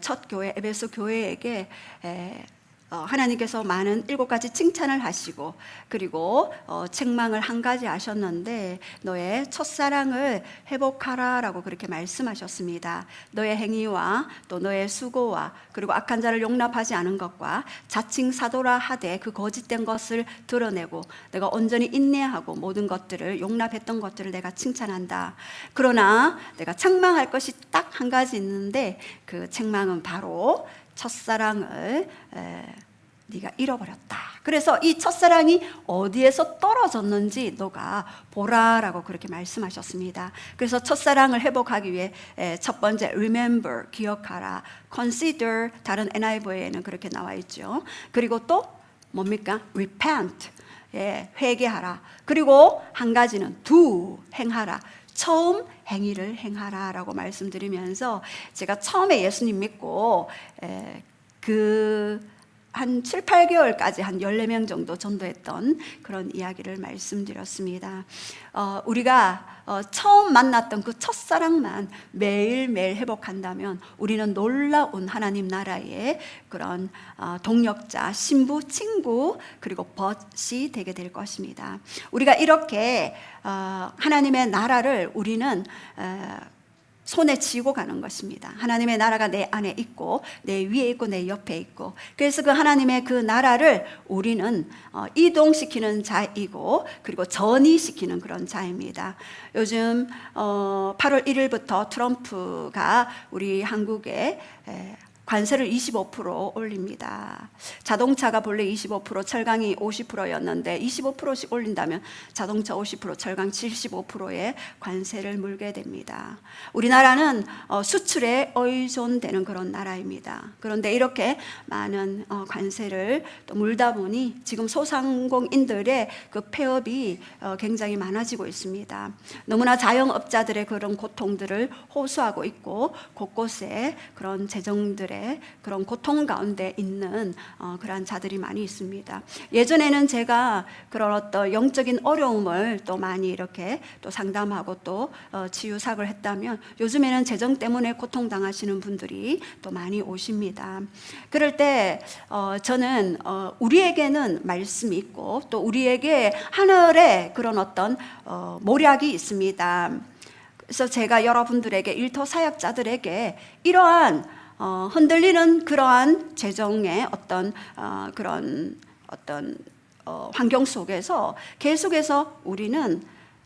첫 교회 에베소 교회에게 하나님께서 많은 7가지 칭찬을 하시고, 그리고 책망을 한 가지 하셨는데, 너의 첫사랑을 회복하라 라고 그렇게 말씀하셨습니다. 너의 행위와 또 너의 수고와 그리고 악한 자를 용납하지 않은 것과 자칭 사도라 하되 그 거짓된 것을 드러내고 내가 온전히 인내하고 모든 것들을 용납했던 것들을 내가 칭찬한다. 그러나 내가 책망할 것이 딱 한 가지 있는데, 그 책망은 바로 첫사랑을 네가 잃어버렸다. 그래서 이 첫사랑이 어디에서 떨어졌는지 너가 보라라고 그렇게 말씀하셨습니다. 그래서 첫사랑을 회복하기 위해 첫 번째 remember, 기억하라, consider, 다른 NIV에는 그렇게 나와 있죠. 그리고 또 뭡니까? repent, 회개하라. 그리고 한 가지는 do, 행하라. 처음 행위를 행하라 라고 말씀드리면서, 제가 처음에 예수님 믿고 한 7, 8개월까지 한 14명 정도 전도했던 그런 이야기를 말씀드렸습니다. 우리가 처음 만났던 그 첫사랑만 매일매일 회복한다면 우리는 놀라운 하나님 나라의 그런 동역자, 신부, 친구, 그리고 벗이 되게 될 것입니다. 우리가 이렇게 하나님의 나라를 우리는 손에 쥐고 가는 것입니다. 하나님의 나라가 내 안에 있고 내 위에 있고 내 옆에 있고, 그래서 그 하나님의 그 나라를 우리는 이동시키는 자이고 그리고 전이시키는 그런 자입니다. 요즘 8월 1일부터 트럼프가 우리 한국에 관세를 25% 올립니다. 자동차가 본래 25%, 철강이 50%였는데 25%씩 올린다면 자동차 50%, 철강 75%의 관세를 물게 됩니다. 우리나라는 수출에 의존되는 그런 나라입니다. 그런데 이렇게 많은 관세를 또 물다 보니 지금 소상공인들의 그 폐업이 굉장히 많아지고 있습니다. 너무나 자영업자들의 그런 고통들을 호소하고 있고, 곳곳에 그런 재정들의 그런 고통 가운데 있는 그러한 자들이 많이 있습니다. 예전에는 제가 그런 어떤 영적인 어려움을 또 많이 이렇게 또 상담하고 또 치유사역을 했다면, 요즘에는 재정 때문에 고통당하시는 분들이 또 많이 오십니다. 그럴 때 저는 우리에게는 말씀이 있고 또 우리에게 하늘에 그런 어떤 모략이 있습니다. 그래서 제가 여러분들에게 일터 사역자들에게 이러한 흔들리는 그러한 재정의 어떤 그런 어떤 환경 속에서 계속해서 우리는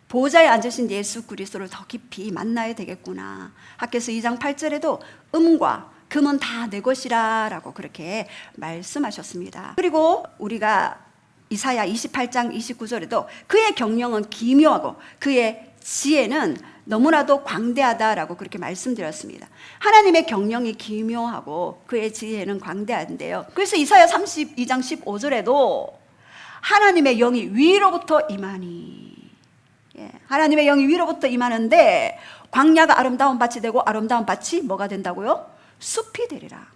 보좌에 앉으신 예수 그리스도를 더 깊이 만나야 되겠구나. 학개서 2장 8절에도 음과 금은 다 내 것이라 라고 그렇게 말씀하셨습니다. 그리고 우리가 이사야 28장 29절에도 그의 경영은 기묘하고 그의 지혜는 너무나도 광대하다라고 그렇게 말씀드렸습니다. 하나님의 경영이 기묘하고 그의 지혜는 광대한데요. 그래서 이사야 32장 15절에도 하나님의 영이 위로부터 임하니, 하나님의 영이 위로부터 임하는데 광야가 아름다운 밭이 되고 아름다운 밭이 뭐가 된다고요? 숲이 되리라.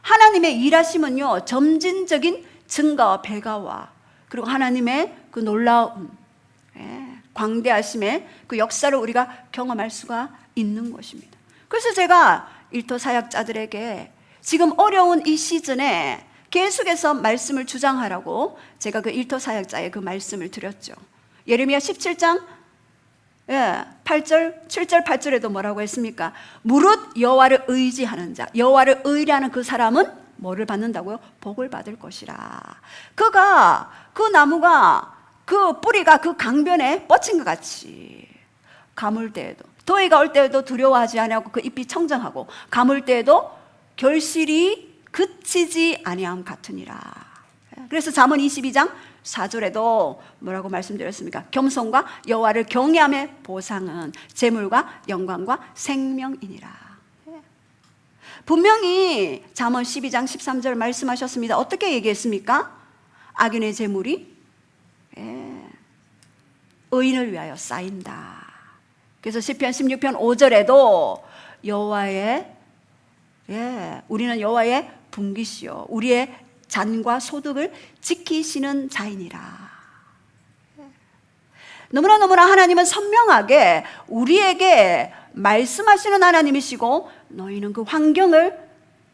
하나님의 일하심은요, 점진적인 증가와 배가와 그리고 하나님의 그 놀라운 광대하심의 그 역사를 우리가 경험할 수가 있는 것입니다. 그래서 제가 일터 사역자들에게 지금 어려운 이 시즌에 계속해서 말씀을 주장하라고 제가 그 일터 사역자의 그 말씀을 드렸죠. 예레미야 17장 8절, 7절, 8절에도 뭐라고 했습니까? 무릇 여호와를 의지하는 자, 여호와를 의뢰하는 그 사람은 뭐를 받는다고요? 복을 받을 것이라. 그 나무가 그 뿌리가 그 강변에 뻗친 것 같이 가물 때에도, 더위가 올 때에도 두려워하지 아니하고 그 잎이 청정하고 가물 때에도 결실이 그치지 아니함 같으니라. 그래서 잠언 22장 4절에도 뭐라고 말씀드렸습니까? 겸손과 여호와를 경외함의 보상은 재물과 영광과 생명이니라. 분명히 잠언 12장 13절 말씀하셨습니다. 어떻게 얘기했습니까? 악인의 재물이 의인을 위하여 쌓인다. 그래서 시편 16편 5절에도 우리는 여호와의 분깃이요 우리의 잔과 소득을 지키시는 자이니라. 너무나 하나님은 선명하게 우리에게 말씀하시는 하나님이시고, 너희는 그 환경을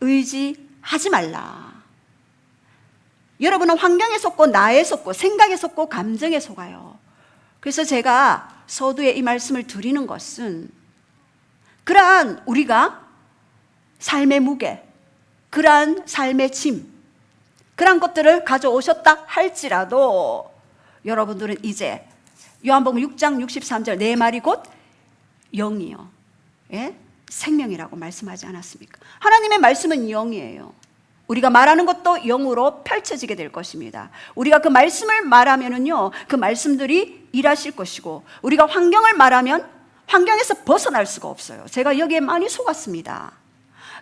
의지하지 말라. 여러분은 환경에 속고 나에 속고 생각에 속고 감정에 속아요. 그래서 제가 서두에 이 말씀을 드리는 것은 그러한 우리가 삶의 무게, 그러한 삶의 짐, 그러한 것들을 가져오셨다 할지라도 여러분들은 이제 요한복음 6장 63절 내 말이 곧 영이요, 예? 생명이라고 말씀하지 않았습니까? 하나님의 말씀은 영이에요. 우리가 말하는 것도 영으로 펼쳐지게 될 것입니다. 우리가 그 말씀을 말하면은요, 그 말씀들이 일하실 것이고, 우리가 환경을 말하면 환경에서 벗어날 수가 없어요. 제가 여기에 많이 속았습니다.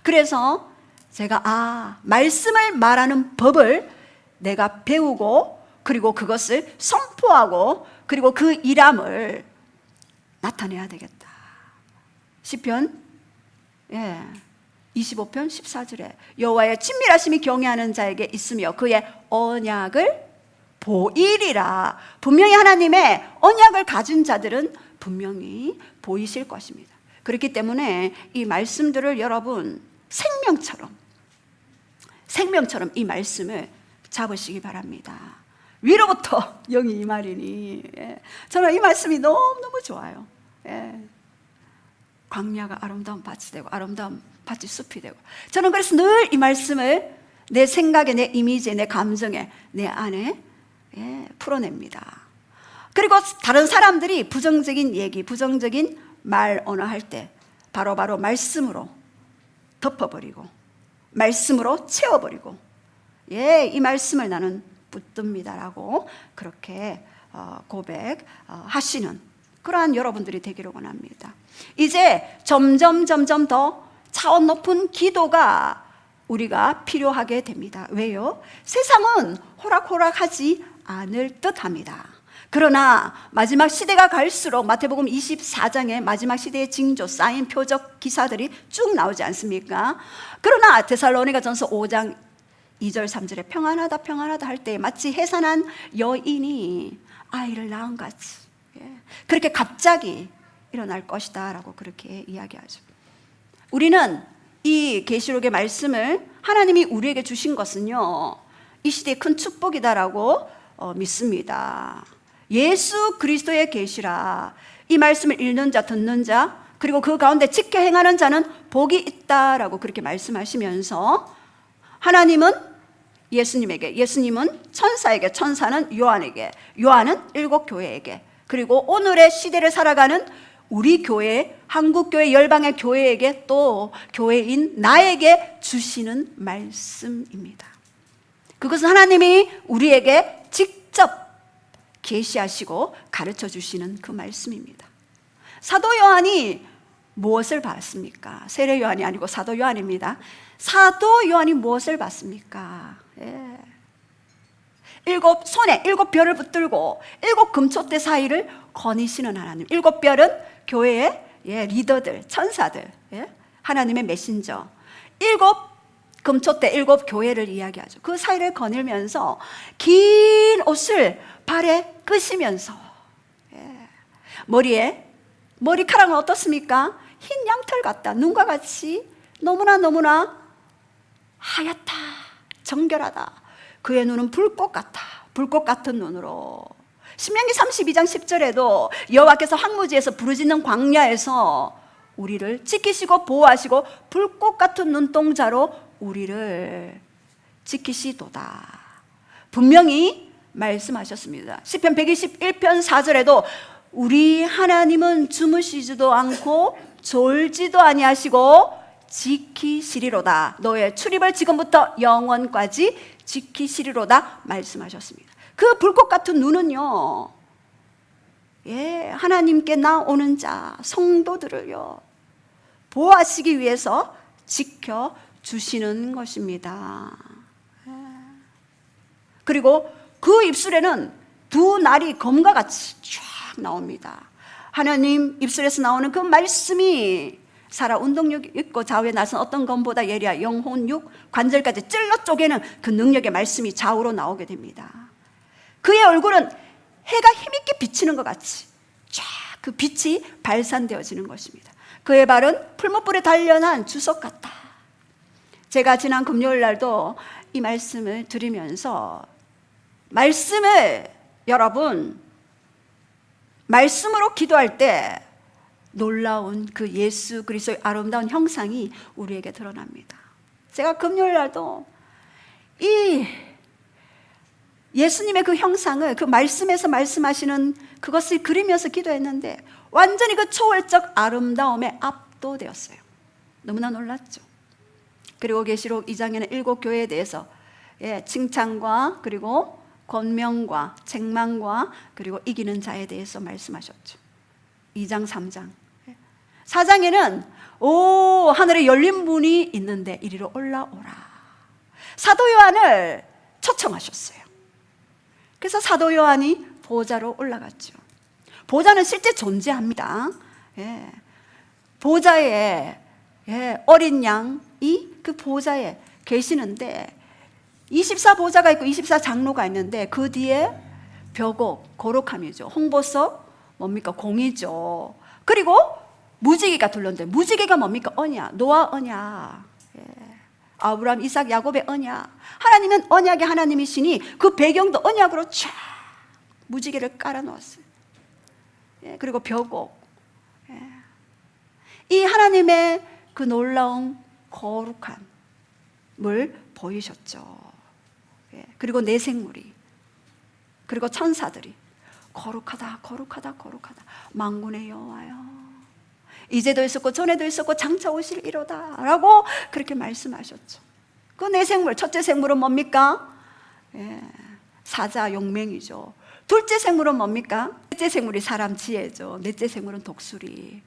그래서 제가 말씀을 말하는 법을 내가 배우고, 그리고 그것을 선포하고, 그리고 그 일함을 나타내야 되겠다. 시편 25편 14절에 여호와의 친밀하심이 경외하는 자에게 있으며 그의 언약을 보이리라. 분명히 하나님의 언약을 가진 자들은 분명히 보이실 것입니다. 그렇기 때문에 이 말씀들을 여러분 생명처럼 이 말씀을 잡으시기 바랍니다. 위로부터 영이 임하리니. 저는 이 말씀이 너무너무 좋아요. 광야가 아름다운 밭이 되고 아름다운 밭이 숲이 되고, 저는 그래서 늘 이 말씀을 내 생각에, 내 이미지에, 내 감정에, 내 안에 풀어냅니다. 그리고 다른 사람들이 부정적인 얘기, 부정적인 말 언어 할 때 바로바로 말씀으로 덮어버리고 말씀으로 채워버리고, 이 말씀을 나는 붙듭니다라고 그렇게 고백하시는 그러한 여러분들이 되기를 원합니다. 이제 점점 더 차원 높은 기도가 우리가 필요하게 됩니다. 왜요? 세상은 호락호락하지 않을 듯합니다. 그러나 마지막 시대가 갈수록 마태복음 24장에 마지막 시대의 징조, 사인, 표적 기사들이 쭉 나오지 않습니까? 그러나 데살로니가전서 5장 2절 3절에 평안하다 할 때 마치 해산한 여인이 아이를 낳은 같이 그렇게 갑자기 일어날 것이다 라고 그렇게 이야기하죠. 우리는 이 계시록의 말씀을 하나님이 우리에게 주신 것은요, 이 시대의 큰 축복이다라고 믿습니다. 예수 그리스도의 계시라. 이 말씀을 읽는 자, 듣는 자, 그리고 그 가운데 지켜 행하는 자는 복이 있다라고 그렇게 말씀하시면서, 하나님은 예수님에게, 예수님은 천사에게, 천사는 요한에게, 요한은 7교회에게, 그리고 오늘의 시대를 살아가는 우리 교회, 한국교회 열방의 교회에게, 또 교회인 나에게 주시는 말씀입니다. 그것은 하나님이 우리에게 직접 계시하시고 가르쳐 주시는 그 말씀입니다. 사도 요한이 무엇을 봤습니까? 세례 요한이 아니고 사도 요한입니다. 사도 요한이 무엇을 봤습니까? 손에 7별을 붙들고 7 금초대 사이를 거니시는 하나님. 7별은 교회의 리더들, 천사들, 하나님의 메신저. 7 금초대 7 교회를 이야기하죠. 그 사이를 거닐면서 긴 옷을 발에 끄시면서, 머리카락은 어떻습니까? 흰 양털 같다. 눈과 같이 너무나 하얗다, 정결하다. 그의 눈은 불꽃 같아. 불꽃 같은 눈으로. 신명기 32장 10절에도 여호와께서 황무지에서 부르짖는 광야에서 우리를 지키시고 보호하시고 불꽃 같은 눈동자로 우리를 지키시도다. 분명히 말씀하셨습니다. 시편 121편 4절에도 우리 하나님은 주무시지도 않고 졸지도 아니하시고 지키시리로다. 너의 출입을 지금부터 영원까지 지키시리로다 말씀하셨습니다. 그 불꽃 같은 눈은요, 하나님께 나오는 자, 성도들을요 보호하시기 위해서 지켜주시는 것입니다. 그리고 그 입술에는 두 날이 검과 같이 쫙 나옵니다. 하나님 입술에서 나오는 그 말씀이 살아 운동력 있고 좌우에 나선 어떤 검보다 예리하 영혼육 관절까지 찔러 쪼개는 그 능력의 말씀이 좌우로 나오게 됩니다. 그의 얼굴은 해가 힘있게 비치는 것 같이 쫙 그 빛이 발산되어지는 것입니다. 그의 발은 풀무불에 단련한 주석 같다. 제가 지난 금요일 날도 이 말씀을 드리면서 말씀을 여러분 말씀으로 기도할 때 놀라운 그 예수 그리스도의 아름다운 형상이 우리에게 드러납니다. 제가 금요일 날도 이 예수님의 그 형상을 그 말씀에서 말씀하시는 그것을 그리면서 기도했는데 완전히 그 초월적 아름다움에 압도되었어요. 너무나 놀랐죠. 그리고 계시록 2장에는 7교회에 대해서 칭찬과 그리고 권명과 책망과 그리고 이기는 자에 대해서 말씀하셨죠. 2장 3장 4장에는 하늘에 열린 문이 있는데 이리로 올라오라. 사도 요한을 초청하셨어요. 그래서 사도 요한이 보좌로 올라갔죠. 보좌는 실제 존재합니다. 보좌에 어린 양이 그 보좌에 계시는데 24보좌가 있고 24장로가 있는데 그 뒤에 벽옥, 거룩함이죠. 홍보석 뭡니까? 공이죠. 그리고 무지개가 둘렀는데 무지개가 뭡니까? 언약, 노아 언약, 아브라함, 이삭, 야곱의 언약. 하나님은 언약의 하나님이시니 그 배경도 언약으로 쫙 무지개를 깔아놓았어요. 그리고 벽옥, 이 하나님의 그 놀라운 거룩함을 보이셨죠. 그리고 내 생물이, 그리고 천사들이 거룩하다 거룩하다 거룩하다 만군의 여호와여, 이제도 있었고 전에도 있었고 장차 오실 이로다 라고 그렇게 말씀하셨죠. 그 내 생물, 첫째 생물은 뭡니까? 사자 용맹이죠. 둘째 생물은 뭡니까? 넷째 생물이 사람 지혜죠. 넷째 생물은 독수리,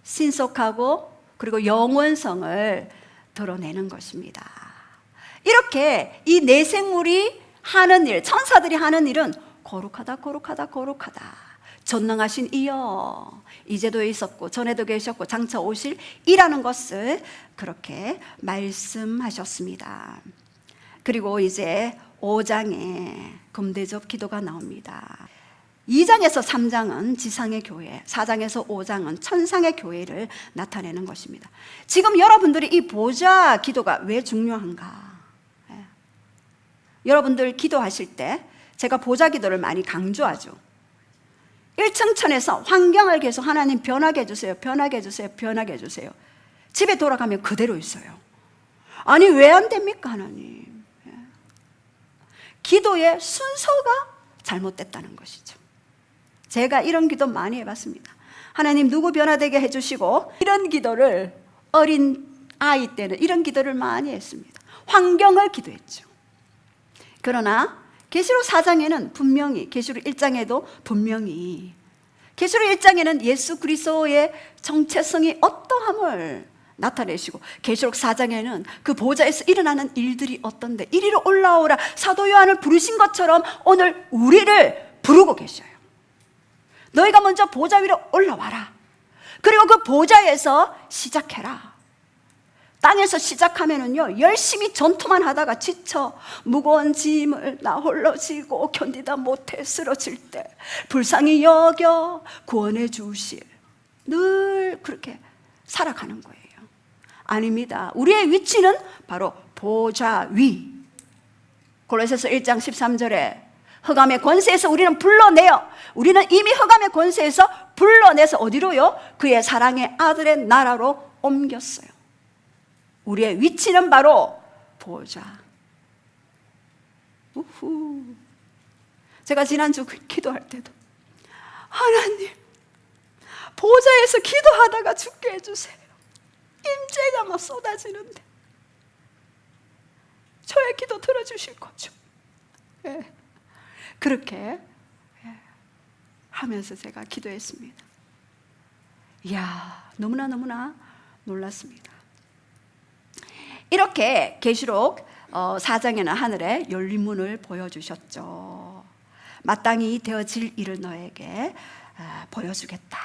신속하고 그리고 영원성을 드러내는 것입니다. 이렇게 이 네 생물이 하는 일, 천사들이 하는 일은 거룩하다 거룩하다 거룩하다, 전능하신 이여, 이제도 있었고 전에도 계셨고 장차 오실 이라는 것을 그렇게 말씀하셨습니다. 그리고 이제 5장에 금대접 기도가 나옵니다. 2장에서 3장은 지상의 교회, 4장에서 5장은 천상의 교회를 나타내는 것입니다. 지금 여러분들이 이 보좌 기도가 왜 중요한가? 여러분들 기도하실 때 제가 보좌 기도를 많이 강조하죠. 1층 천에서 환경을 계속 하나님 변하게 해주세요, 변하게 해주세요, 변하게 해주세요. 집에 돌아가면 그대로 있어요. 아니 왜 안 됩니까 하나님? 기도의 순서가 잘못됐다는 것이죠. 제가 이런 기도 많이 해봤습니다. 하나님 누구 변화되게 해주시고, 이런 기도를 어린 아이 때는 이런 기도를 많이 했습니다. 환경을 기도했죠. 그러나 계시록 4장에는 분명히, 계시록 1장에도 분명히, 계시록 1장에는 예수 그리스도의 정체성이 어떠함을 나타내시고, 계시록 4장에는 그 보좌에서 일어나는 일들이 어떤데 이리로 올라오라 사도 요한을 부르신 것처럼 오늘 우리를 부르고 계셔요. 너희가 먼저 보좌 위로 올라와라. 그리고 그 보좌에서 시작해라. 땅에서 시작하면은요, 열심히 전투만 하다가 지쳐 무거운 짐을 나 홀로 지고 견디다 못해 쓰러질 때 불쌍히 여겨 구원해 주실, 늘 그렇게 살아가는 거예요. 아닙니다. 우리의 위치는 바로 보좌 위. 골로새서 1장 13절에 흑암의 권세에서 우리는 불러내어, 우리는 이미 흑암의 권세에서 불러내서 어디로요? 그의 사랑의 아들의 나라로 옮겼어요. 우리의 위치는 바로 보좌. 우후. 제가 지난주 기도할 때도 하나님 보좌에서 기도하다가 죽게 해주세요. 임재가 막 쏟아지는데 저의 기도 들어주실 거죠? 그렇게 하면서 제가 기도했습니다. 이야, 너무나 놀랐습니다. 이렇게 계시록 4장에는 하늘에 열린 문을 보여주셨죠. 마땅히 되어질 일을 너에게 보여주겠다.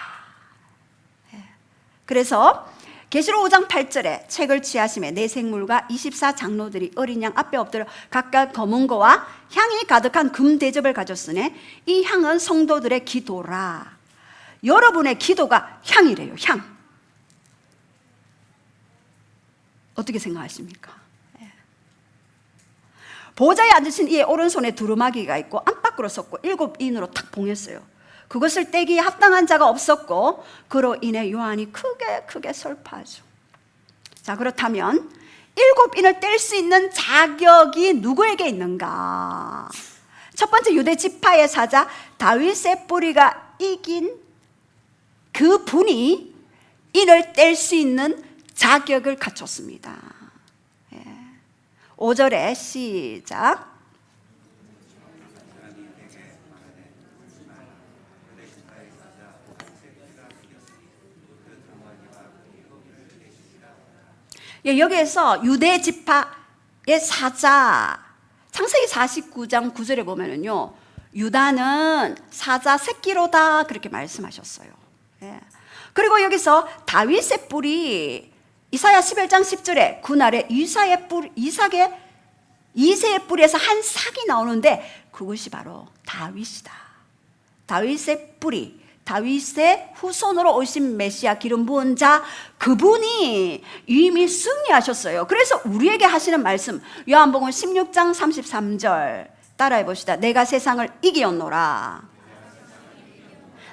그래서 계시록 5장 8절에 책을 취하심에 네 생물과 24장로들이 어린 양 앞에 엎드려 각각 검은 거와 향이 가득한 금 대접을 가졌으니 이 향은 성도들의 기도라. 여러분의 기도가 향이래요. 향. 어떻게 생각하십니까? 보좌에 앉으신 이의 오른손에 두루마기가 있고 안팎으로 섰고 7인으로 탁 봉했어요. 그것을 떼기에 합당한 자가 없었고 그로 인해 요한이 크게 슬퍼하죠. 자, 그렇다면 7인을 뗄 수 있는 자격이 누구에게 있는가? 첫 번째, 유대 지파의 사자 다윗의 뿌리가 이긴 그 분이 인을 뗄 수 있는 자격을 갖췄습니다. 5절에 시작. 여기에서 유대 지파의 사자, 창세기 49장 9절에 보면은요, 유다는 사자 새끼로다 그렇게 말씀하셨어요. 그리고 여기서 다윗의 뿔이 이사야 11장 10절에 그날에 이세의 뿔에서 한 삭이 나오는데 그것이 바로 다윗이다. 다윗의 뿌리, 다윗의 후손으로 오신 메시아 기름 부은 자, 그분이 이미 승리하셨어요. 그래서 우리에게 하시는 말씀, 요한복음 16장 33절 따라해 봅시다. 내가 세상을 이기었노라.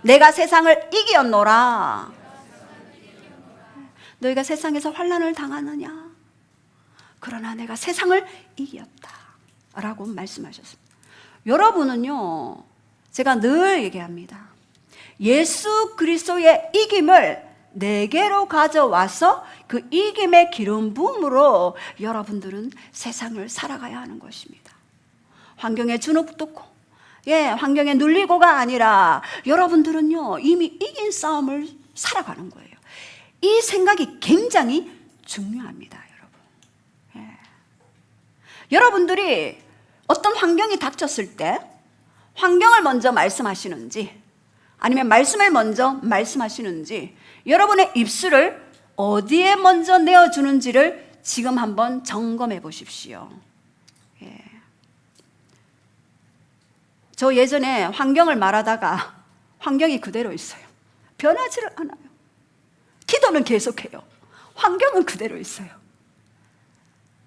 내가 세상을 이기었노라. 너희가 세상에서 환난을 당하느냐? 그러나 내가 세상을 이겼다 라고 말씀하셨습니다. 여러분은요, 제가 늘 얘기합니다. 예수 그리스도의 이김을 내게로 가져와서 그 이김의 기름 부음으로 여러분들은 세상을 살아가야 하는 것입니다. 환경에 주눅 듣고 환경에 눌리고가 아니라 여러분들은요, 이미 이긴 싸움을 살아가는 거예요. 이 생각이 굉장히 중요합니다, 여러분. 여러분들이 어떤 환경이 닥쳤을 때 환경을 먼저 말씀하시는지 아니면 말씀을 먼저 말씀하시는지, 여러분의 입술을 어디에 먼저 내어주는지를 지금 한번 점검해 보십시오. 저 예전에 환경을 말하다가 환경이 그대로 있어요. 변하지를 않아요. 기도는 계속해요. 환경은 그대로 있어요.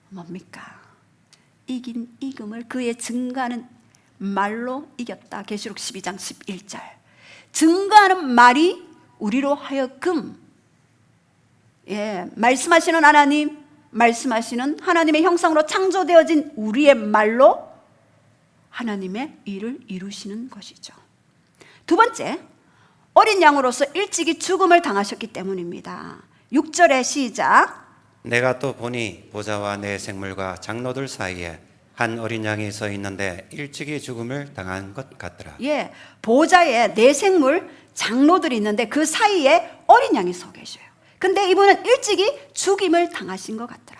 뭡니까? 이긴 이금을 그의 증가하는 말로 이겼다. 계시록 12장 11절. 증가하는 말이 우리로 하여금 말씀하시는 하나님, 말씀하시는 하나님의 형상으로 창조되어진 우리의 말로 하나님의 일을 이루시는 것이죠. 두 번째, 어린 양으로서 일찍이 죽음을 당하셨기 때문입니다. 6절의 시작. 내가 또 보니 보좌와 내 생물과 장로들 사이에 한 어린 양이 서 있는데 일찍이 죽음을 당한 것 같더라. 보좌에 내 생물 장로들이 있는데 그 사이에 어린 양이 서 계셔요. 근데 이분은 일찍이 죽임을 당하신 것 같더라.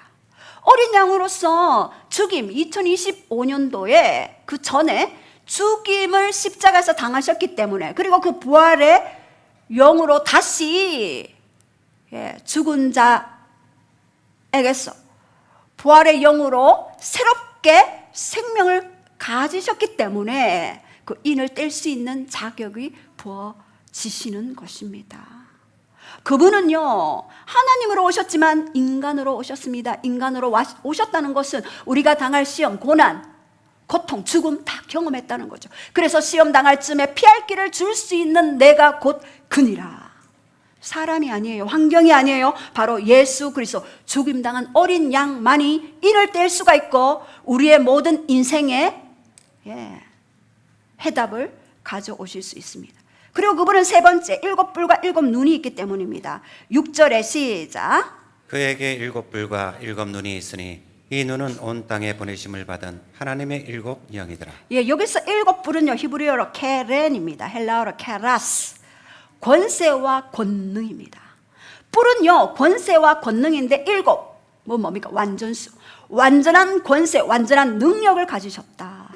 어린 양으로서 죽임, 2025년도에 그 전에 죽임을 십자가에서 당하셨기 때문에, 그리고 그 부활의 영으로 다시 죽은 자에게서 부활의 영으로 새롭게 생명을 가지셨기 때문에 그 인을 뗄 수 있는 자격이 부어지시는 것입니다. 그분은요, 하나님으로 오셨지만 인간으로 오셨습니다. 인간으로 오셨다는 것은 우리가 당할 시험, 고난, 고통, 죽음 다 경험했다는 거죠. 그래서 시험 당할 쯤에 피할 길을 줄 수 있는 내가 곧 그니라. 사람이 아니에요. 환경이 아니에요. 바로 예수 그리스도, 죽임 당한 어린 양만이 인을 뗄 수가 있고 우리의 모든 인생의 해답을 가져오실 수 있습니다. 그리고 그분은 세 번째, 7뿔과 7눈이 있기 때문입니다. 6절의 시작. 그에게 7뿔과 7눈이 있으니 이 눈은 온 땅에 보내심을 받은 하나님의 7 영이더라. 여기서 7뿔은요, 히브리어로 케렌입니다. 헬라어로 케라스, 권세와 권능입니다. 뿔은요, 권세와 권능인데 7, 뭡니까? 완전수, 완전한 권세, 완전한 능력을 가지셨다.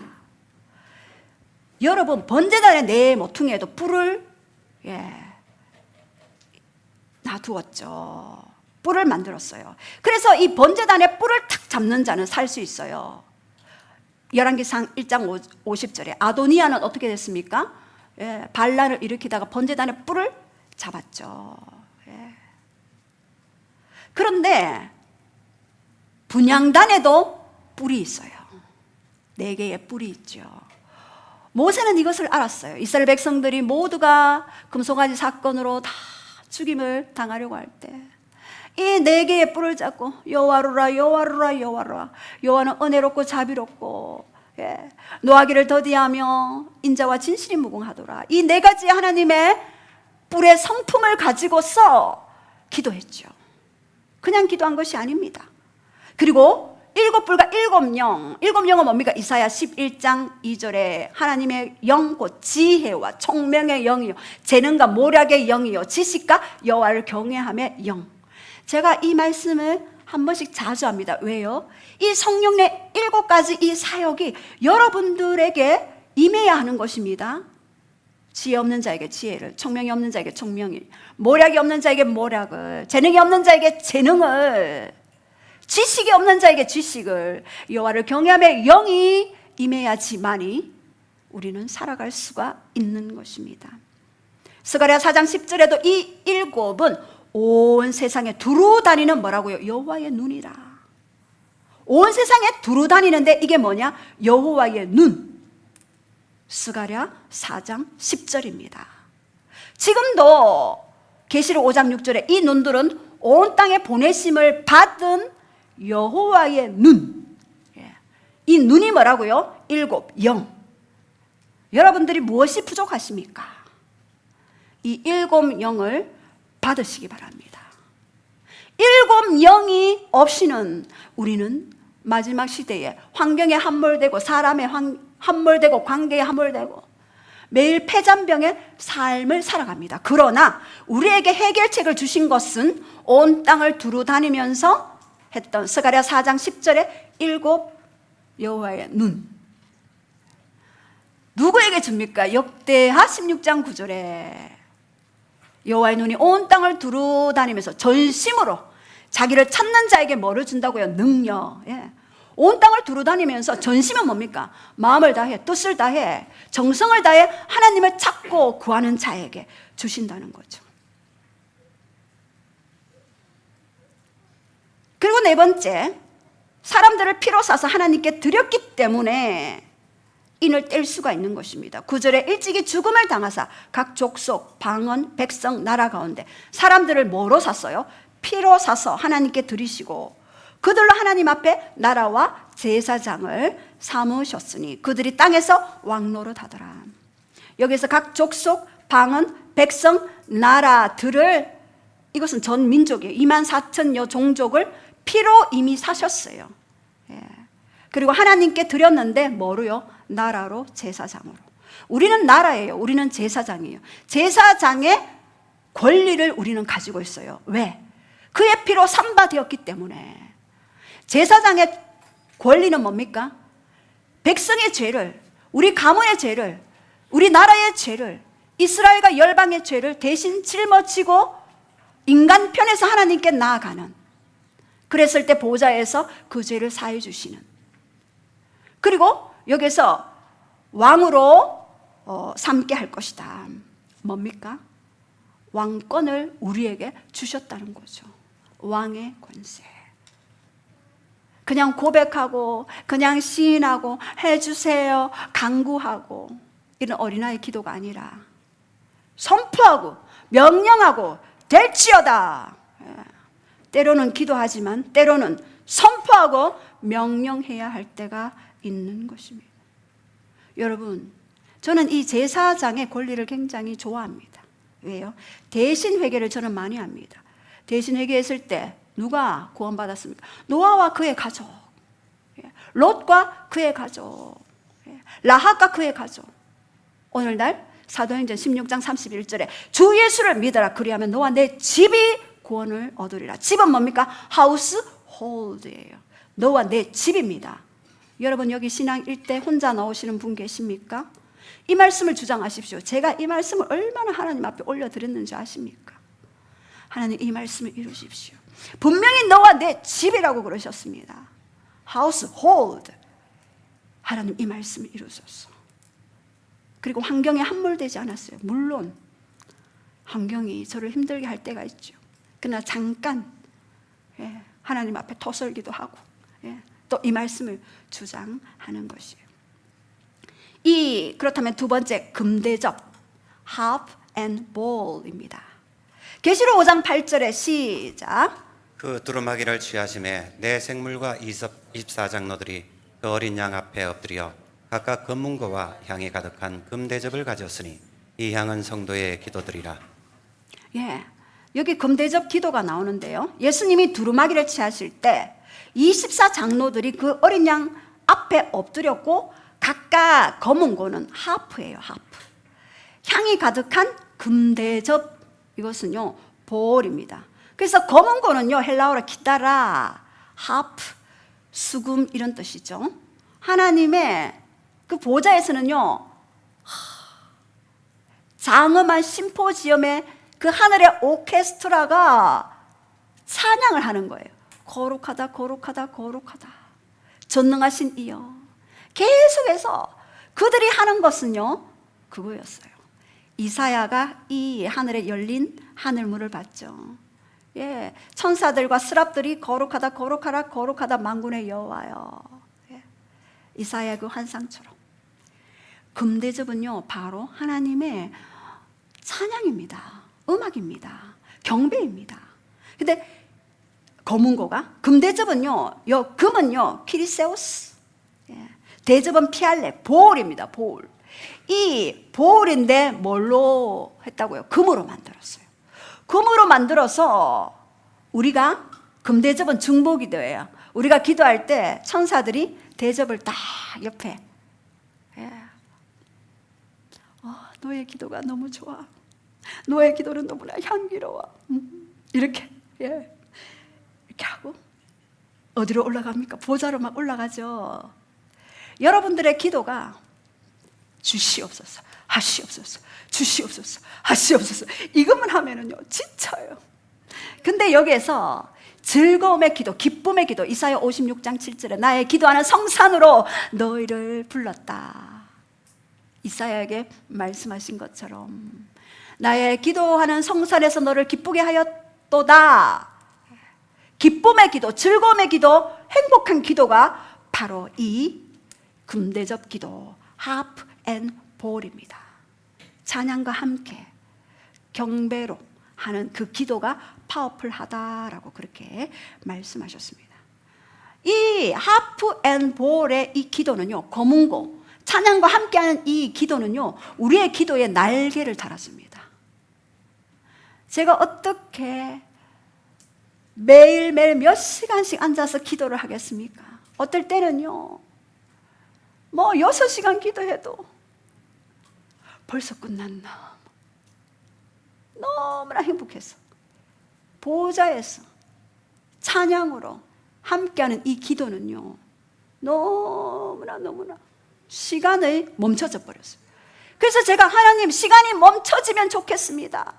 여러분, 번제단의 네 모퉁이에도 뿔을 놔두었죠. 뿔을 만들었어요. 그래서 이 번제단의 뿔을 탁 잡는 자는 살 수 있어요. 열왕기상 1장 50절에 아도니아는 어떻게 됐습니까? 반란을 일으키다가 번제단의 뿔을 잡았죠. 그런데 분향단에도 뿔이 있어요. 4개의 뿔이 있죠. 모세는 이것을 알았어요. 이스라엘 백성들이 모두가 금송아지 사건으로 다 죽임을 당하려고 할 때 이 4개의 뿔을 잡고 여호와로라 여호와로라 여호와로라, 여호와는 은혜롭고 자비롭고 노하기를 더디하며 인자와 진실이 무궁하더라, 이 4가지 하나님의 뿔의 성품을 가지고서 기도했죠. 그냥 기도한 것이 아닙니다. 그리고 7뿔과 7영, 7영은 뭡니까? 이사야 11장 2절에 하나님의 영, 곧 지혜와 총명의 영이요, 재능과 모략의 영이요, 지식과 여호와를 경외함의 영. 제가 이 말씀을 한 번씩 자주 합니다. 왜요? 이 성령의 7가지 이 사역이 여러분들에게 임해야 하는 것입니다. 지혜 없는 자에게 지혜를, 총명이 없는 자에게 총명이, 모략이 없는 자에게 모략을, 재능이 없는 자에게 재능을, 지식이 없는 자에게 지식을, 여호와를 경외함의 영이 임해야지만이 우리는 살아갈 수가 있는 것입니다. 스가랴 4장 10절에도 이 7은 온 세상에 두루 다니는 뭐라고요? 여호와의 눈이라. 온 세상에 두루 다니는데 이게 뭐냐? 여호와의 눈. 스가랴 4장 10절입니다. 지금도 계시록 5장 6절에 이 눈들은 온 땅에 보내심을 받은 여호와의 눈. 이 눈이 뭐라고요? 7영. 여러분들이 무엇이 부족하십니까? 이 7영을 받으시기 바랍니다. 7영이 없이는 우리는 마지막 시대에 환경에 함몰되고 사람의 함몰되고 관계에 함몰되고 매일 폐잔병의 삶을 살아갑니다. 그러나 우리에게 해결책을 주신 것은 온 땅을 두루 다니면서 했던 스가랴 4장 10절에 7 여호와의 눈. 누구에게 줍니까? 역대하 16장 9절에 여호와의 눈이 온 땅을 두루 다니면서 전심으로 자기를 찾는 자에게 뭐를 준다고요? 능력. 온 땅을 두루 다니면서 전심은 뭡니까? 마음을 다해, 뜻을 다해, 정성을 다해 하나님을 찾고 구하는 자에게 주신다는 거죠. 그리고 4번째, 사람들을 피로 사서 하나님께 드렸기 때문에 인을 뗄 수가 있는 것입니다. 9절에 일찍이 죽음을 당하사 각 족속, 방언, 백성, 나라 가운데 사람들을 뭐로 샀어요? 피로 사서 하나님께 드리시고 그들로 하나님 앞에 나라와 제사장을 삼으셨으니 그들이 땅에서 왕노릇하더라. 여기서 각 족속, 방언, 백성, 나라들을, 이것은 전 민족이에요. 24,000여 종족을 피로 이미 사셨어요. 그리고 하나님께 드렸는데 뭐로요? 나라로, 제사장으로. 우리는 나라예요. 우리는 제사장이에요. 제사장의 권리를 우리는 가지고 있어요. 왜? 그의 피로 삼바되었기 때문에. 제사장의 권리는 뭡니까? 백성의 죄를, 우리 가문의 죄를, 우리 나라의 죄를, 이스라엘과 열방의 죄를 대신 짊어지고 인간 편에서 하나님께 나아가는, 그랬을 때 보좌에서 그 죄를 사해 주시는. 그리고 여기서 왕으로 삼게 할 것이다. 뭡니까? 왕권을 우리에게 주셨다는 거죠. 왕의 권세. 그냥 고백하고 그냥 시인하고 해주세요 강구하고 이런 어린아이 기도가 아니라 선포하고 명령하고 될지어다. 때로는 기도하지만 때로는 선포하고 명령해야 할 때가 있는 것입니다. 여러분, 저는 이 제사장의 권리를 굉장히 좋아합니다. 왜요? 대신 회개를 저는 많이 합니다. 대신 회개했을 때 누가 구원받았습니까? 노아와 그의 가족, 롯과 그의 가족, 라합과 그의 가족. 오늘날 사도행전 16장 31절에 주 예수를 믿어라 그리하면 너와 내 집이 구원을 얻으리라. 집은 뭡니까? 하우스 홀드예요. 너와 내 집입니다. 여러분, 여기 신앙 1대 혼자 나오시는 분 계십니까? 이 말씀을 주장하십시오. 제가 이 말씀을 얼마나 하나님 앞에 올려드렸는지 아십니까? 하나님, 이 말씀을 이루십시오. 분명히 너와 내 집이라고 그러셨습니다. 하우스 홀드. 하나님, 이 말씀을 이루소서. 그리고 환경에 함몰되지 않았어요. 물론 환경이 저를 힘들게 할 때가 있죠. 그러나 잠깐 하나님 앞에 토설기도 하고 또 이 말씀을 주장하는 것이에요. 그렇다면 두 번째 금대접 harp and bowl입니다. 계시록 5장 8절에 시작. 그 두루마기를 취하심에 내 생물과 24장로들이 그 어린 양 앞에 엎드려 각각 금문고와 향이 가득한 금대접을 가졌으니 이 향은 성도의 기도들이라. 여기 금대접 기도가 나오는데요, 예수님이 두루마기를 취하실 때 24장로들이 그 어린 양 앞에 엎드렸고 각각 검은고는 하프예요. 하프. 향이 가득한 금대접, 이것은요 볼입니다. 그래서 검은고는요 헬라어로 기타라, 하프, 수금 이런 뜻이죠. 하나님의 그 보좌에서는요 장엄한 심포지엄의 그 하늘의 오케스트라가 찬양을 하는 거예요. 거룩하다 거룩하다 거룩하다 전능하신 이여. 계속해서 그들이 하는 것은요 그거였어요. 이사야가 이 하늘에 열린 하늘문을 봤죠. 천사들과 스랍들이 거룩하다 거룩하다 거룩하다 만군의 여호와여. 이사야 그 환상처럼 금대접은요 바로 하나님의 찬양입니다. 음악입니다. 경배입니다. 근데 검은고가, 금대접은요, 금은요 키리세우스, 대접은 피알레, 보울입니다. 보울. 이 보울인데 뭘로 했다고요? 금으로 만들었어요. 금으로 만들어서 우리가, 금대접은 중보기도예요. 우리가 기도할 때 천사들이 대접을 딱 옆에, 너의 기도가 너무 좋아, 너의 기도는 너무나 향기로워, 이렇게 이렇게 하고 어디로 올라갑니까? 보좌로 막 올라가죠. 여러분들의 기도가 주시옵소서, 하시옵소서, 주시옵소서, 하시옵소서 이것만 하면은요 지쳐요. 근데 여기에서 즐거움의 기도, 기쁨의 기도, 이사야 56장 7절에 나의 기도하는 성산으로 너희를 불렀다. 이사야에게 말씀하신 것처럼 나의 기도하는 성산에서 너를 기쁘게 하였도다. 기쁨의 기도, 즐거움의 기도, 행복한 기도가 바로 이 금대접 기도, harp and bowl입니다. 찬양과 함께 경배로 하는 그 기도가 파워풀하다라고 그렇게 말씀하셨습니다. 이 harp and bowl의 이 기도는요, 검은고, 찬양과 함께하는 이 기도는요, 우리의 기도에 날개를 달아줍니다. 제가 어떻게 매일매일 몇 시간씩 앉아서 기도를 하겠습니까? 어떨 때는요, 6시간 기도해도 벌써 끝났나. 너무나 행복해서 보좌에서 찬양으로 함께하는 이 기도는요, 너무나 시간이 멈춰져 버렸어요. 그래서 제가 하나님, 시간이 멈춰지면 좋겠습니다.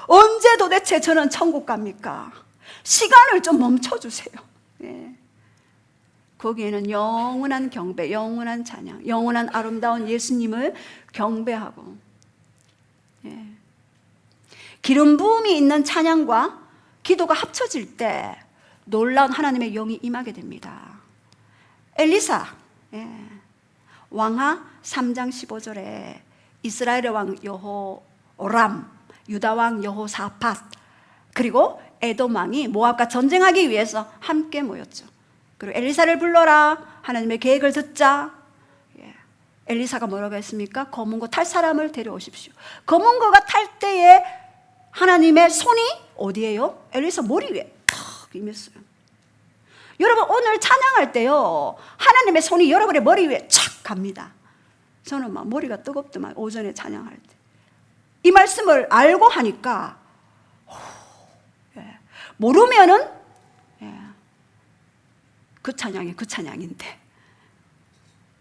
언제 도대체 저는 천국 갑니까? 시간을 좀 멈춰주세요. 거기에는 영원한 경배, 영원한 찬양, 영원한 아름다운 예수님을 경배하고, 기름 부음이 있는 찬양과 기도가 합쳐질 때 놀라운 하나님의 영이 임하게 됩니다. 엘리사, 왕하 3장 15절에 이스라엘의 왕 여호람, 유다 왕 여호사밧, 그리고 에돔 왕이 모압과 전쟁하기 위해서 함께 모였죠. 그리고 엘리사를 불러라, 하나님의 계획을 듣자. 엘리사가 뭐라고 했습니까? 검은고 탈 사람을 데려오십시오. 검은고가 탈 때에 하나님의 손이 어디에요? 엘리사 머리 위에 탁 임했어요. 여러분, 오늘 찬양할 때요, 하나님의 손이 여러분의 머리 위에 착 갑니다. 저는 막 머리가 뜨겁더만, 오전에 찬양할 때. 이 말씀을 알고 하니까 모르면은 그 찬양이 그 찬양인데,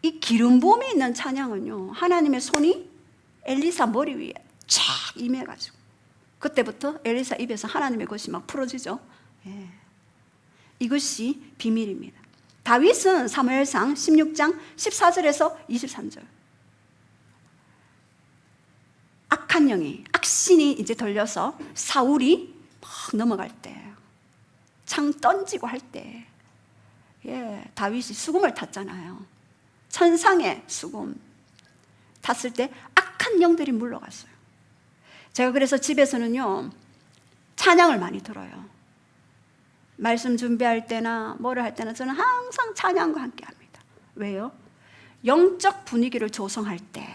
이 기름 부음이 있는 찬양은요, 하나님의 손이 엘리사 머리 위에 쫙 임해가지고 그때부터 엘리사 입에서 하나님의 것이 막 풀어지죠. 이것이 비밀입니다. 다윗은 사무엘상 16장 14절에서 23절, 악한 영이, 악신이 이제 들려서 사울이 막 넘어갈 때, 창 던지고 할 때, 다윗이 수금을 탔잖아요. 천상의 수금 탔을 때 악한 영들이 물러갔어요. 제가 그래서 집에서는요 찬양을 많이 들어요. 말씀 준비할 때나 뭐를 할 때나 저는 항상 찬양과 함께 합니다. 왜요? 영적 분위기를 조성할 때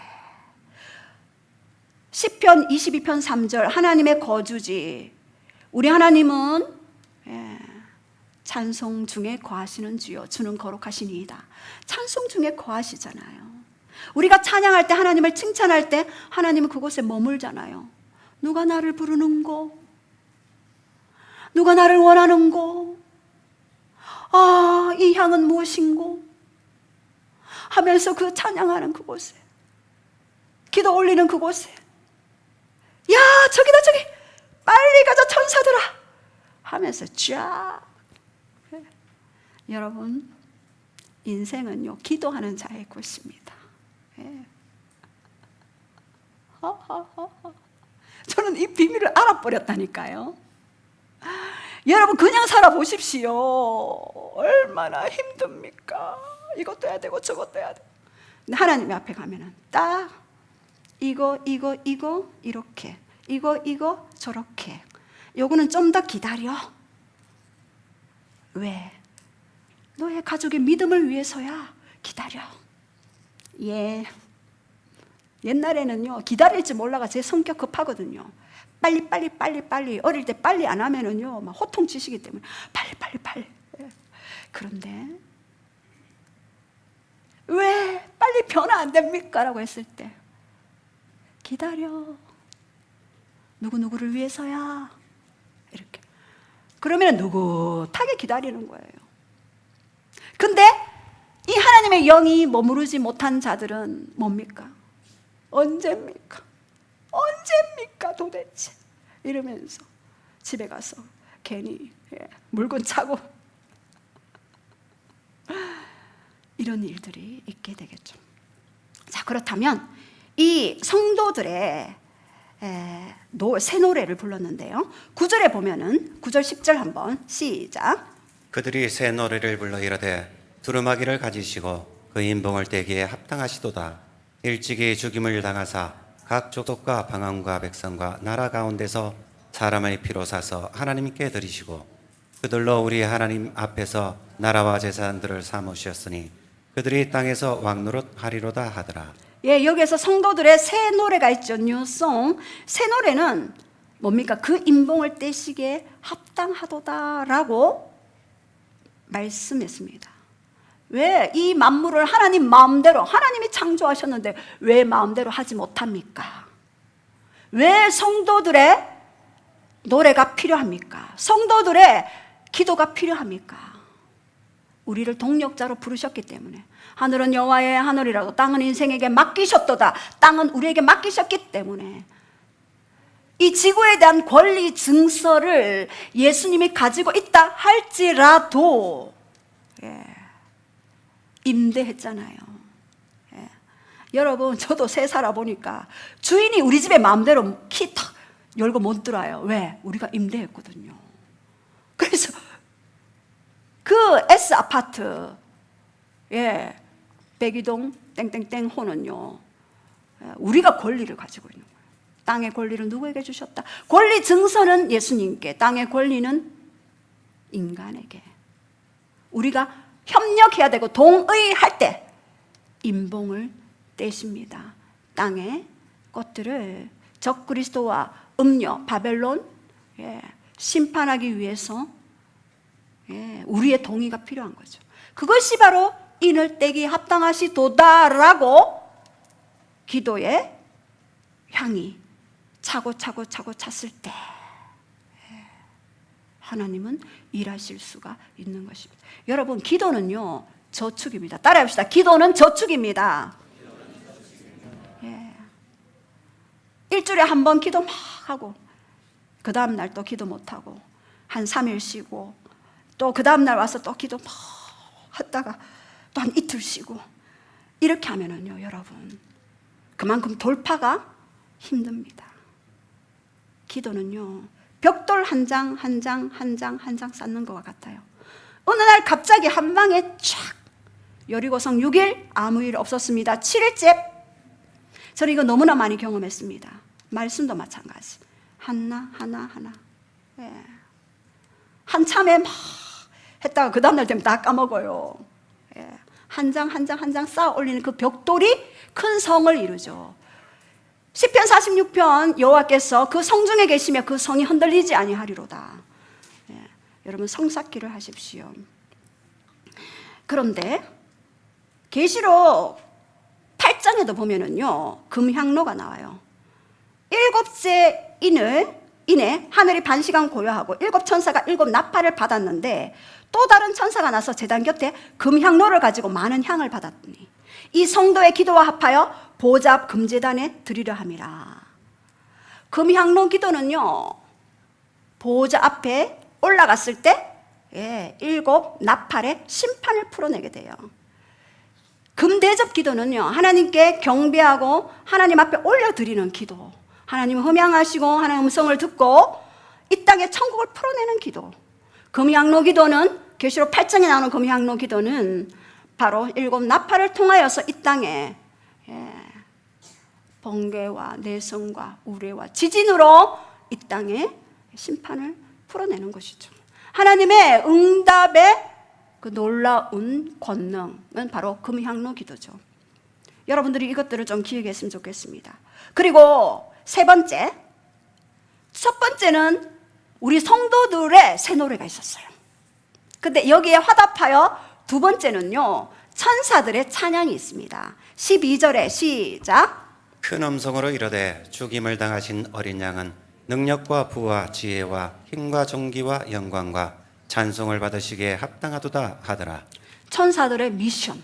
시편 22편 3절 하나님의 거주지, 우리 하나님은 찬송 중에 거하시는 주여 주는 거룩하시니이다. 찬송 중에 거하시잖아요. 우리가 찬양할 때 하나님을 칭찬할 때 하나님은 그곳에 머물잖아요. 누가 나를 부르는고? 누가 나를 원하는고? 아, 이 향은 무엇인고? 하면서 그 찬양하는 그곳에, 기도 올리는 그곳에, 야 저기다 저기 빨리 가자 천사들아 하면서 쫙. 여러분, 인생은요 기도하는 자의 곳입니다. 저는 이 비밀을 알아버렸다니까요. 여러분 그냥 살아보십시오. 얼마나 힘듭니까? 이것도 해야 되고 저것도 해야 되고. 근데 하나님 앞에 가면은 딱 이거 이렇게, 이거 저렇게, 요거는 좀 더 기다려. 왜? 너의 가족의 믿음을 위해서야. 기다려. 옛날에는요 기다릴지 몰라가 제 성격 급하거든요. 빨리 어릴 때 빨리 안 하면은요 막 호통치시기 때문에 빨리. 그런데 왜 빨리 변화 안 됩니까? 라고 했을 때 기다려. 누구누구를 위해서야. 이렇게. 그러면 느긋하게 기다리는 거예요. 근데 이 하나님의 영이 머무르지 못한 자들은 뭡니까? 언제입니까 도대체? 이러면서 집에 가서 괜히 물건 차고 이런 일들이 있게 되겠죠. 자, 그렇다면 이 성도들의 새 노래를 불렀는데요. 9절에 보면은 9절 10절 한번 시작. 그들이 새 노래를 불러 이르되 두루마기를 가지시고 그 인봉을 떼기에 합당하시도다. 일찍이 죽임을 당하사 각 족속과 방언과 백성과 나라 가운데서 사람의 피로 사서 하나님께 드리시고 그들로 우리 하나님 앞에서 나라와 재산들을 삼으셨으니 그들이 땅에서 왕노릇 하리로다 하더라. 여기에서 성도들의 새 노래가 있죠. 뉴송. 새 노래는 뭡니까? 그 인봉을 떼시기에 합당하도다라고 말씀했습니다. 왜 이 만물을 하나님 마음대로, 하나님이 창조하셨는데 왜 마음대로 하지 못합니까? 왜 성도들의 노래가 필요합니까? 성도들의 기도가 필요합니까? 우리를 동력자로 부르셨기 때문에. 하늘은 여호와의 하늘이라도 땅은 인생에게 맡기셨도다. 땅은 우리에게 맡기셨기 때문에 이 지구에 대한 권리 증서를 예수님이 가지고 있다 할지라도 임대했잖아요. 여러분, 저도 새 살아보니까 주인이 우리 집에 마음대로 키 탁 열고 못 들어와요. 왜? 우리가 임대했거든요. 그래서 그 S아파트 백이동 땡땡땡 호는요 우리가 권리를 가지고 있는 거예요. 땅의 권리를 누구에게 주셨다? 권리 증서는 예수님께, 땅의 권리는 인간에게. 우리가 협력해야 되고 동의할 때 인봉을 떼십니다. 땅의 것들을 적그리스도와 음녀 바벨론 심판하기 위해서 우리의 동의가 필요한 거죠. 그것이 바로 인을 떼기 합당하시도다라고 기도의 향이 차고 찼을 때 하나님은 일하실 수가 있는 것입니다. 여러분, 기도는요 저축입니다. 따라합시다. 기도는 저축입니다. 일주일에 한 번 기도 막 하고 그 다음 날 또 기도 못 하고 한 3일 쉬고 또 그 다음 날 와서 또 기도 막 했다가 또 한 이틀 쉬고 이렇게 하면은요 여러분 그만큼 돌파가 힘듭니다. 기도는요 벽돌 한 장 한 장 쌓는 것과 같아요. 어느 날 갑자기 한 방에 촥 여리고성 6일 아무 일 없었습니다. 7일째 저는 이거 너무나 많이 경험했습니다. 말씀도 마찬가지. 하나. 예. 한참에 막 했다가 그 다음날 되면 다 까먹어요. 예. 한 장 쌓아 올리는 그 벽돌이 큰 성을 이루죠. 시편 46편 여호와께서 그 성중에 계시며 그 성이 흔들리지 아니하리로다. 예. 여러분 성 쌓기를 하십시오. 그런데 계시록 8장에도 보면은요 금향로가 나와요. 7째 인에 하늘이 반시간 고요하고 7천사가 7나팔을 받았는데 또 다른 천사가 나서 제단 곁에 금향로를 가지고 많은 향을 받았더니 이 성도의 기도와 합하여 보좌 앞 금제단에 드리려 함이라. 금향로 기도는요 보좌 앞에 올라갔을 때 7나팔의 심판을 풀어내게 돼요. 금대접 기도는요 하나님께 경배하고 하나님 앞에 올려드리는 기도, 하나님을 흠양하시고 하나님의 음성을 듣고 이 땅에 천국을 풀어내는 기도. 금향로 기도는 계시록 8장에 나오는 금향로 기도는 바로 7나팔을 통하여서 이 땅에 번개와 내성과 우레와 지진으로 이 땅에 심판을 풀어내는 것이죠. 하나님의 응답의 그 놀라운 권능은 바로 금향로 기도죠. 여러분들이 이것들을 좀 기억했으면 좋겠습니다. 그리고 첫 번째는 우리 성도들의 새 노래가 있었어요. 근데 여기에 화답하여 두 번째는요 천사들의 찬양이 있습니다. 12절에 시작. 큰 음성으로 이르되 죽임을 당하신 어린 양은 능력과 부와 지혜와 힘과 존귀와 영광과 찬송을 받으시기에 합당하도다 하더라. 천사들의 미션,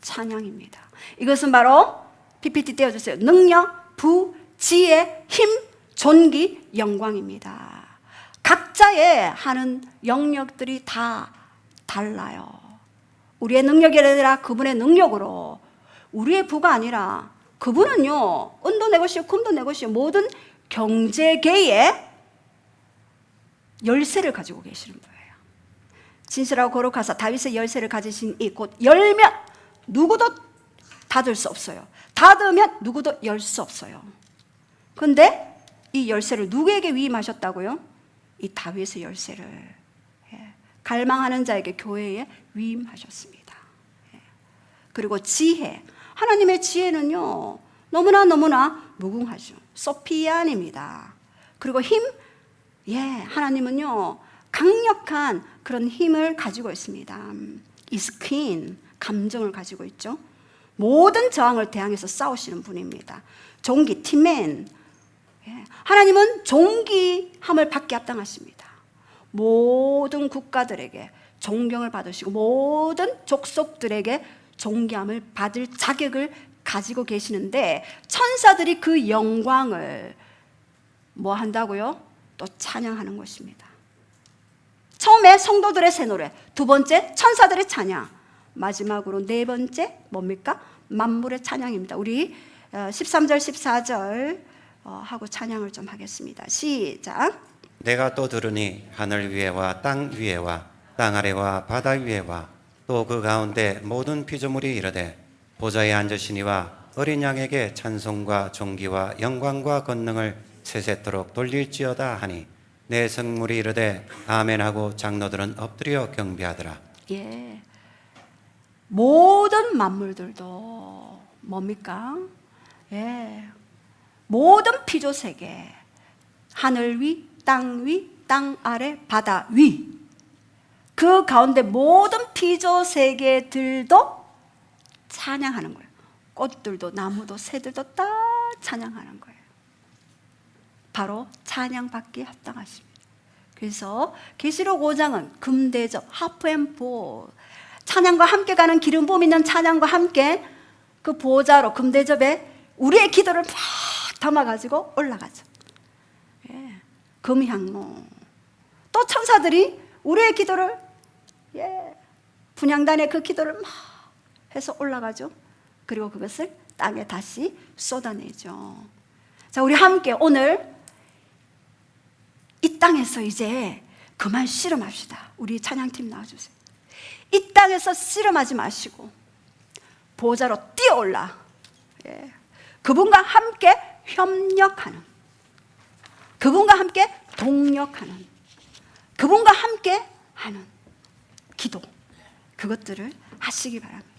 찬양입니다. 이것은 바로 PPT 떼어주세요. 능력, 부, 지혜, 힘, 존귀, 영광입니다. 각자의 하는 영역들이 다 달라요. 우리의 능력이 아니라 그분의 능력으로, 우리의 부가 아니라 그분은요 은도 내것이요 금도 내것이요 모든 경제계의 열쇠를 가지고 계시는 거예요. 진실하고 거룩하사 다윗의 열쇠를 가지신 이 곧 열면 누구도 닫을 수 없어요. 닫으면 누구도 열 수 없어요. 그런데 이 열쇠를 누구에게 위임하셨다고요? 이 다윗의 열쇠를 갈망하는 자에게 교회에 위임하셨습니다. 그리고 지혜, 하나님의 지혜는요 너무나 무궁하죠. 소피안입니다. 그리고 힘, 하나님은요 강력한 그런 힘을 가지고 있습니다. 이스퀸, 감정을 가지고 있죠. 모든 저항을 대항해서 싸우시는 분입니다. 존귀, 티맨, 하나님은 존귀함을 받게 합당하십니다. 모든 국가들에게 존경을 받으시고 모든 족속들에게 존귀함을 받을 자격을 가지고 계시는데 천사들이 그 영광을 뭐 한다고요? 또 찬양하는 것입니다. 처음에 성도들의 새 노래, 두 번째 천사들의 찬양, 마지막으로 네 번째 뭡니까? 만물의 찬양입니다. 우리 13절 14절 하고 찬양을 좀 하겠습니다. 시작. 내가 또 들으니 하늘 위에와 땅 위에와 땅 아래와 바다 위에와 또 그 가운데 모든 피조물이 이르되 보좌에 앉으시니와 어린 양에게 찬송과 존귀와 영광과 권능을 세세토록 돌릴지어다 하니 내 성물이 이르되 아멘하고 장로들은 엎드려 경배하더라. 모든 만물들도 뭡니까? 모든 피조세계, 하늘 위, 땅 아래, 바다 위, 그 가운데 모든 피조세계들도 찬양하는 거예요. 꽃들도 나무도 새들도 다 찬양하는 거예요. 바로 찬양받기에 합당하십니다. 그래서 계시록 5장은 금대접, 하프앤보, 찬양과 함께 가는 기름 부음 있는 찬양과 함께 그 보좌로 금대접에 우리의 기도를 막 담아가지고 올라가죠. 금향로. 또 천사들이 우리의 기도를 분향단에 그 기도를 막 해서 올라가죠. 그리고 그것을 땅에 다시 쏟아내죠. 자, 우리 함께 오늘 이 땅에서 이제 그만 씨름합시다. 우리 찬양팀 나와주세요. 이 땅에서 씨름하지 마시고 보좌로 뛰어올라, 예, 그분과 함께 협력하는, 그분과 함께 동력하는, 그분과 함께 하는 기도, 그것들을 하시기 바랍니다.